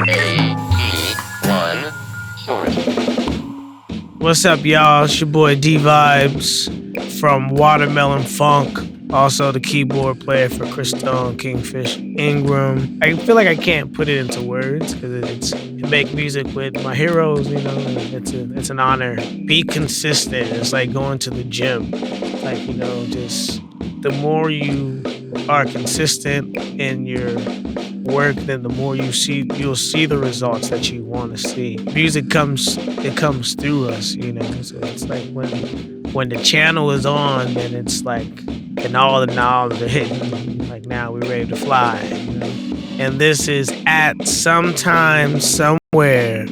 A-E-1 source. What's up, y'all? It's your boy Dvibes from Watermelon Funk. Also the keyboard player for Christone, Kingfish, Ingram. I feel like I can't put it into words because it make music with my heroes, you know. It's an honor. Be consistent. It's like going to the gym. Like, you know, just the more you are consistent in your work, then the more you'll see the results that you want to see. Music comes through us, you know. So it's like when the channel is on, then it's like and all the knobs are hitting, like now we're ready to fly, you know. And this is at sometime somewhere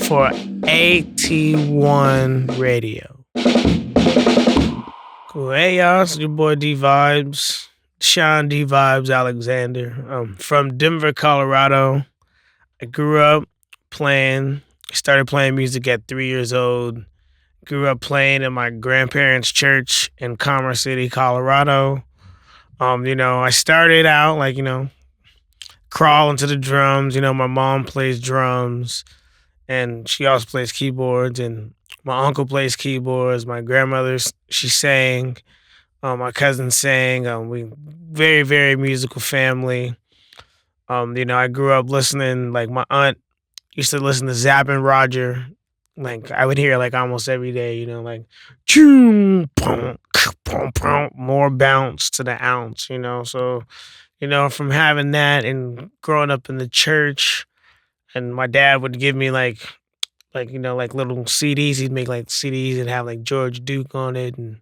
for AT1 Radio. Cool. Hey y'all, it's your boy Dvibes. Deshawn Dvibes Alexander. From Denver, Colorado. I grew up started playing music at 3 years old. Grew up playing in my grandparents' church in Commerce City, Colorado. You know, I started out like, you know, crawling to the drums. You know, my mom plays drums and she also plays keyboards, and my uncle plays keyboards. My grandmother, she sang. My cousin sang. We very, very musical family. You know, I grew up listening, like my aunt used to listen to Zapp and Roger. Like I would hear like almost every day, you know, like choom, pum, pum, pum, more bounce to the ounce, you know. So, you know, from having that and growing up in the church, and my dad would give me like you know, like little CDs. He'd make like CDs and have like George Duke on it, and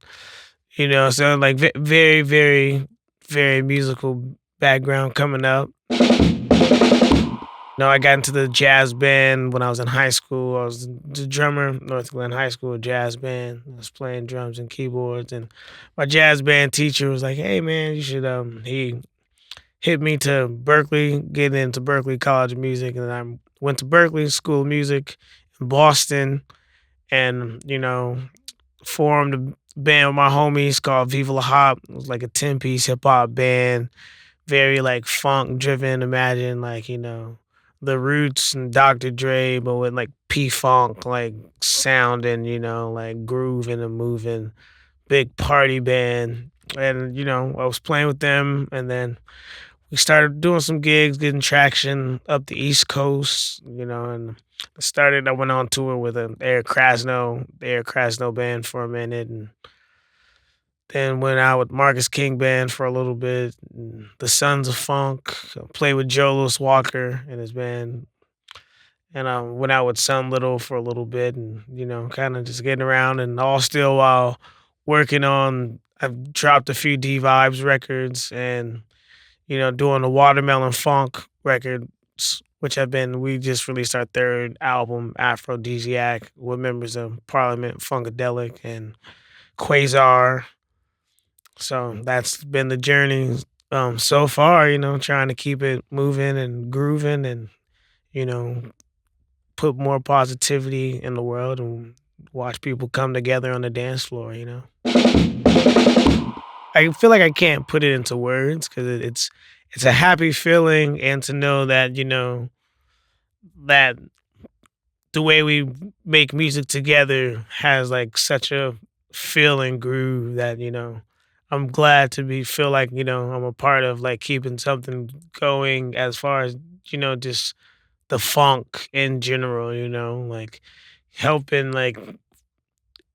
you know, so like very, very, very musical background coming up. No, I got into the jazz band when I was in high school. I was the drummer, North Glen High School jazz band. I was playing drums and keyboards, and my jazz band teacher was like, "Hey, man, you should." He hit me to Berklee, getting into Berklee College of Music, and I went to Berklee School of Music in Boston, and you know, formed a band with my homies called Viva La Hop. It was like a 10-piece hip hop band, very like funk driven. Imagine like, you know, the Roots and Dr. Dre, but with like P-Funk, like sounding, you know, like grooving and moving, big party band. And, you know, I was playing with them, and then we started doing some gigs, getting traction up the East Coast, you know, and I went on tour with Eric Krasno, the Eric Krasno band for a minute, and then went out with Marcus King Band for a little bit, and the Sons of Funk. Played with Joe Louis Walker and his band, and I went out with Sun Little for a little bit, and you know, kind of just getting around, and all still while working on. I've dropped a few D-Vibes records, and you know, doing the Watermelon Funk records, which we just released our third album, Afrodesiac, with members of Parliament, Funkadelic, and Quasar. So that's been the journey so far, you know, trying to keep it moving and grooving, and, you know, put more positivity in the world and watch people come together on the dance floor, you know. I feel like I can't put it into words because it's a happy feeling, and to know that, you know, that the way we make music together has like such a feel and groove that, you know, I'm glad to feel like, you know, I'm a part of like keeping something going as far as, you know, just the funk in general, you know, like helping like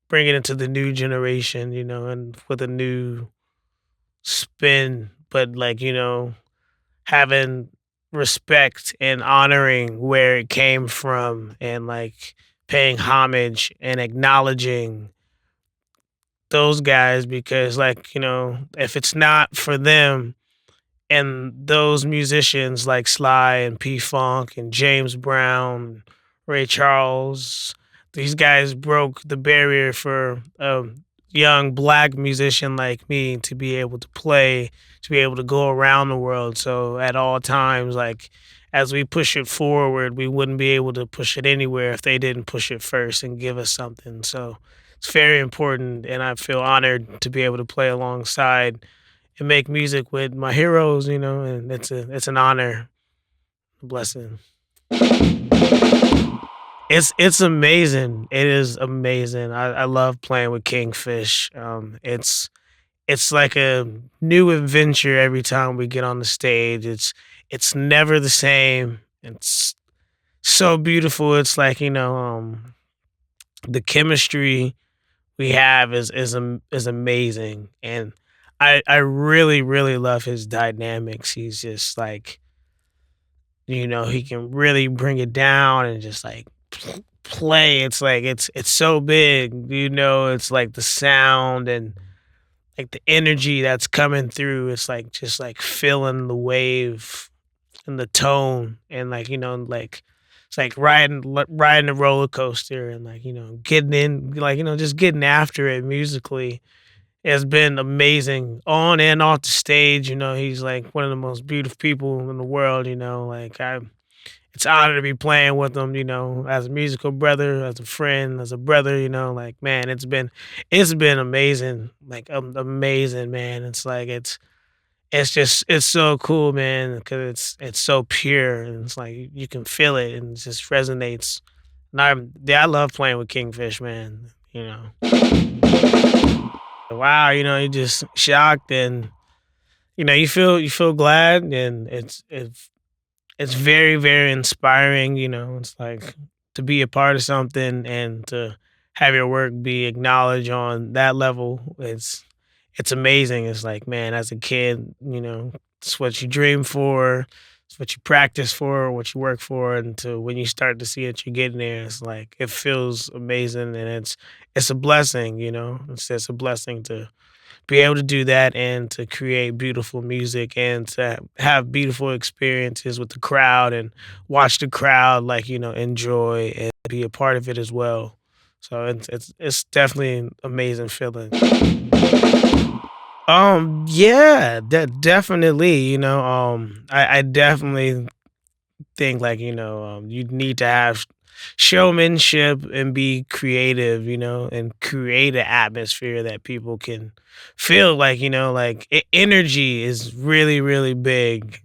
bring it into the new generation, you know, and with a new spin, but like, you know, having respect and honoring where it came from, and like paying homage and acknowledging those guys, because like, you know, if it's not for them and those musicians like Sly and P-Funk and James Brown, Ray Charles, these guys broke the barrier for a young black musician like me to be able to play, to be able to go around the world. So at all times, like as we push it forward, we wouldn't be able to push it anywhere if they didn't push it first and give us something. So it's very important, and I feel honored to be able to play alongside and make music with my heroes, you know, and it's an honor, a blessing. It's amazing. It is amazing. I love playing with Kingfish. It's like a new adventure every time we get on the stage. It's never the same. It's so beautiful. It's like, the chemistry we have is amazing, and I really really love his dynamics. He's just like, he can really bring it down and just like play. It's like it's so big, it's like the sound and like the energy that's coming through. It's like just like feeling the wave and the tone, and like, like it's like riding a roller coaster, and like, getting in, like, just getting after it musically has been amazing on and off the stage. He's like one of the most beautiful people in the world. Like, it's an honor to be playing with him, as a musical brother, as a friend, as a brother. Like, man, it's been amazing, like, amazing, man. It's like it's so cool, man, because it's so pure, and it's like you can feel it, and it just resonates. And I love playing with Kingfish, man. Wow, you're just shocked, and you feel glad, and it's very, very inspiring. It's like to be a part of something and to have your work be acknowledged on that level. It's amazing. It's like, man, as a kid, it's what you dream for, it's what you practice for, what you work for, and to when you start to see it, you're getting there. It's like it feels amazing, and it's a blessing. It's just a blessing to be able to do that and to create beautiful music and to have beautiful experiences with the crowd and watch the crowd, like, enjoy and be a part of it as well. So it's definitely an amazing feeling. Yeah, definitely. I definitely think, like, you need to have showmanship and be creative, and create an atmosphere that people can feel, like, like energy is really really big.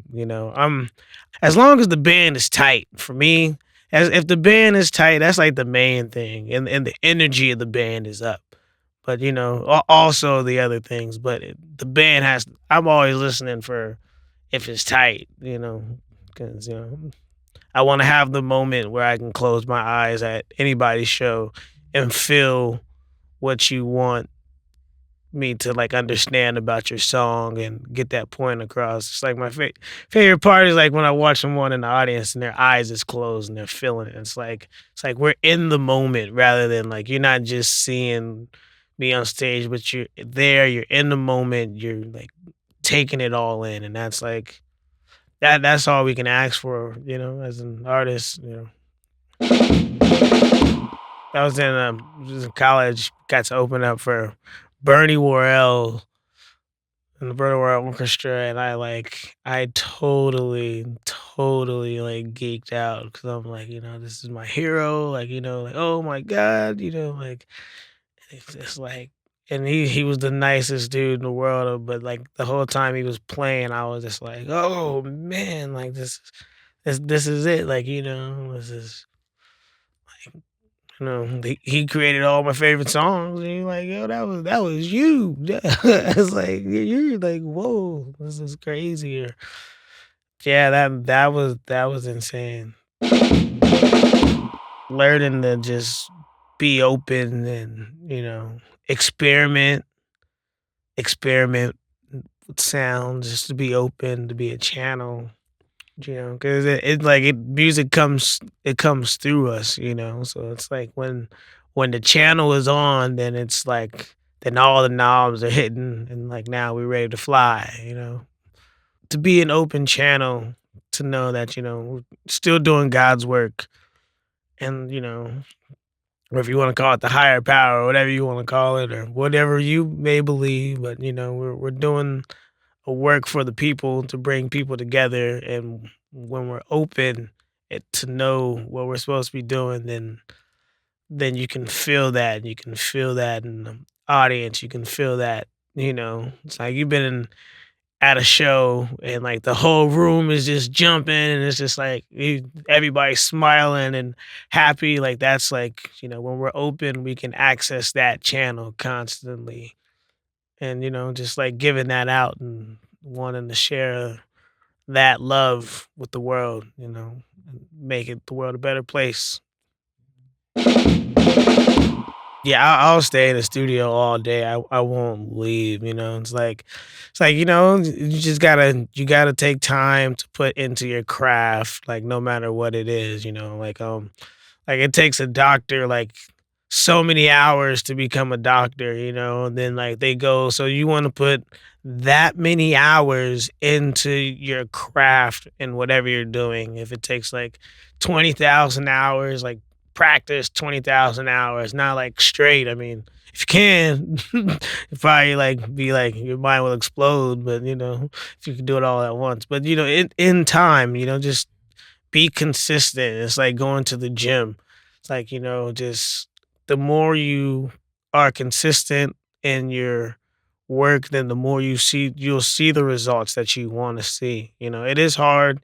As long as the band is tight, for me, as if the band is tight, that's like the main thing, and the energy of the band is up. But also the other things, but the band has. I'm always listening for if it's tight, because I want to have the moment where I can close my eyes at anybody's show and feel what you want me to, like, understand about your song and get that point across. It's like my favorite part is like when I watch someone in the audience and their eyes is closed and they're feeling it. It's like we're in the moment rather than like you're not just seeing me on stage, but you're there, you're in the moment, you're like taking it all in, and that's like that's all we can ask for, as an artist. I was in college, got to open up for Bernie Worrell and the Bernie Worrell Orchestra, and I totally, totally like geeked out because I'm like, this is my hero, like, like, oh my god, like it's like, and he was the nicest dude in the world, but like the whole time he was playing, I was just like, oh man, like this is it, like, this is. He created all my favorite songs, and you're like, "Yo, that was you." It's like you're like, "Whoa, this is crazy." Or yeah, that was insane. Learning to just be open and experiment with sounds, just to be open, to be a channel. Because music comes through us, so it's like when the channel is on, then it's like then all the knobs are hitting, and like now we're ready to fly, to be an open channel, to know that we're still doing God's work, and or if you want to call it the higher power, or whatever you want to call it, or whatever you may believe, but we're doing a work for the people to bring people together, and when we're open to know what we're supposed to be doing, then you can feel that, and you can feel that in the audience, you can feel that. It's like you've been at a show and like the whole room is just jumping and it's just like everybody's smiling and happy. Like that's like, when we're open, we can access that channel constantly. And, just like giving that out and wanting to share that love with the world, and make it the world a better place. Yeah, I'll stay in the studio all day. I won't leave. It's like you gotta take time to put into your craft, like no matter what it is. Like it takes a doctor like so many hours to become a doctor. And then like they go, so you want to put that many hours into your craft and whatever you're doing. If it takes like 20,000 hours, like practice 20,000 hours, not like straight. I mean, if you can, you probably like be like your mind will explode. But if you can do it all at once, but in time, just be consistent. It's like going to the gym. It's like just the more you are consistent in your work, then the more you'll see the results that you want to see. It is hard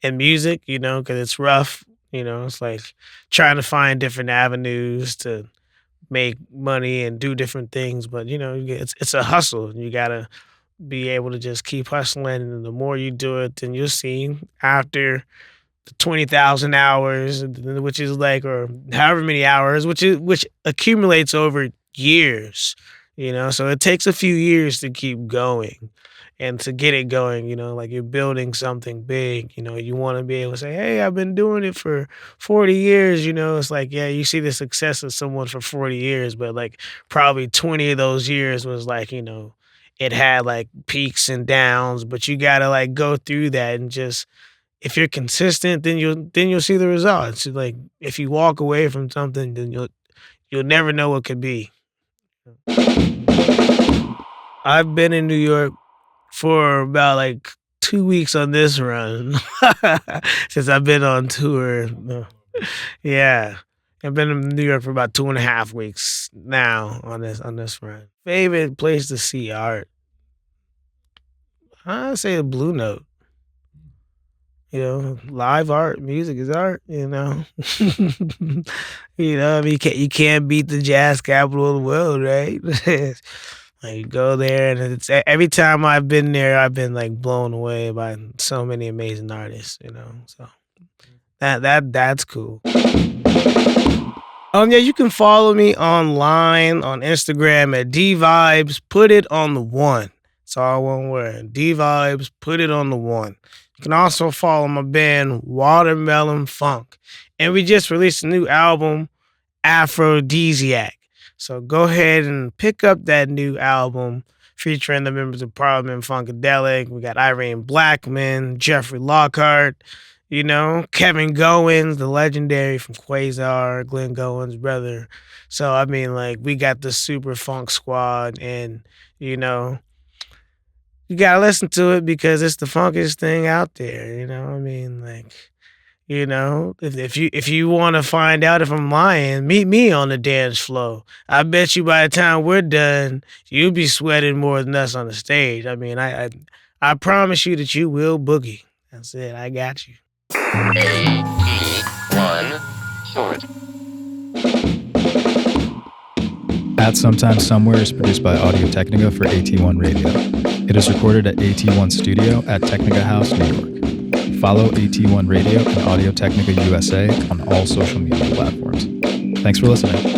in music, because it's rough. It's like trying to find different avenues to make money and do different things. But it's a hustle. You gotta be able to just keep hustling, and the more you do it, then you'll see after the 20,000 hours, which is like, or however many hours, which accumulates over years. So it takes a few years to keep going and to get it going. Like you're building something big. You want to be able to say, hey, I've been doing it for 40 years. It's like, yeah, you see the success of someone for 40 years, but like probably 20 of those years was like, it had like peaks and downs, but you got to like go through that. And just, if you're consistent, then you'll see the results. Like if you walk away from something, then you'll never know what could be. I've been in New York for about like 2 weeks on this run since I've been on tour. Yeah, I've been in New York for about 2.5 weeks now on this run. Favorite place to see art? I'd say the Blue Note. Live art, music is art. I mean, you can't beat the jazz capital of the world, right? Like you go there, and it's every time I've been there, I've been like blown away by so many amazing artists. So that's cool. Yeah, you can follow me online on Instagram at Dvibes. Put it on the one. It's all one word. Dvibes. Put it on the one. You can also follow my band Watermelon Funk, and we just released a new album, Afrodesiac. So go ahead and pick up that new album featuring the members of Parliament Funkadelic. We got Irene Blackman, Jeffrey Lockhart, Kevin Goins, the legendary from Quasar, Glenn Goins' brother. So, I mean, like, we got the super funk squad, and, you got to listen to it because it's the funkiest thing out there. I mean, like, if you want to find out if I'm lying, meet me on the dance floor. I bet you by the time we're done, you'll be sweating more than us on the stage. I mean, I promise you that you will boogie. That's it. I got you. AE1 short. At Sometimes Somewhere is produced by Audio-Technica for AT1 Radio. It is recorded at AT1 Studio at Technica House, New York. Follow AT1 Radio and Audio-Technica USA on all social media platforms. Thanks for listening.